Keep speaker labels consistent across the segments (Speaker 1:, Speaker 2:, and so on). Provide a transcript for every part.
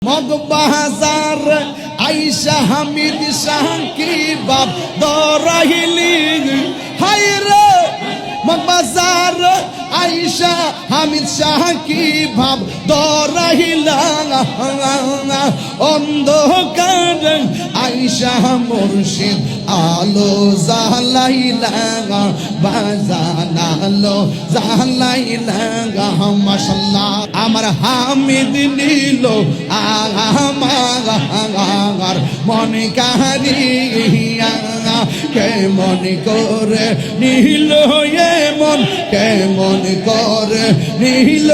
Speaker 1: মগবাজার আইসা হামিদ শাহ কি বাপ দরাইলি হায় রে মগবাজার আইসা হামিদ শাহ কি ভাব দরাইলা অন্ধকার আইসা মুর্শিদ আলো জালাইলা বাজানালো জালাইলা মাশাআল্লাহ আমার হামিদ নিল আমার মন কারিয়া কেমন করে নিল এমন কেমন করে নিল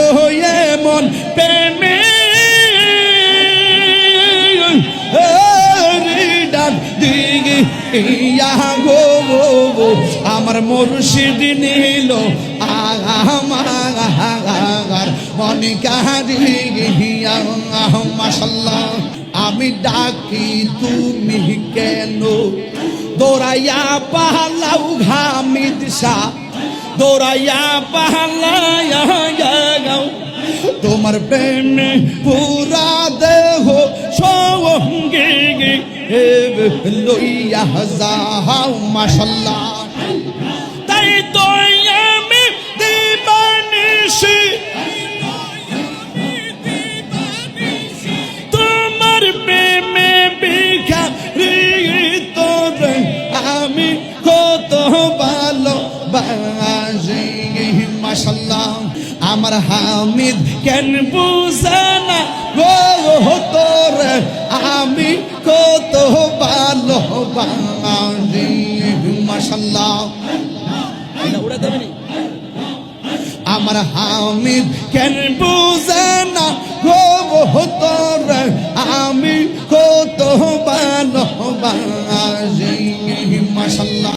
Speaker 1: এমন প্রেমে দিগে ইয়া গো আমার মুর্শিদ নিল আমার মন কারিয়া মাশাআল্লাহ আমি ডাকি তুমি কেন দৌড়াইয়া পালাও হামিদ শাহ দৌড়াইয়া পালাইয়া তোমার প্রেমে পুরা দেহ সঙ্গে লইয়া যাও মাশাআল্লাহ তাই তো আমি দিবানিশি তোমার প্রেমে ভিখারি তোর আমি কত ভালো বাসি মাশাআল্লাহ আমার হামিদ কেন বুঝানা গো তোর আমি কত ভালো বাসি মাশাআল্লাহ আমার হামিদ কেন বুঝানা গো তোর আমি কত ভালো বাসি মাশাআল্লাহ।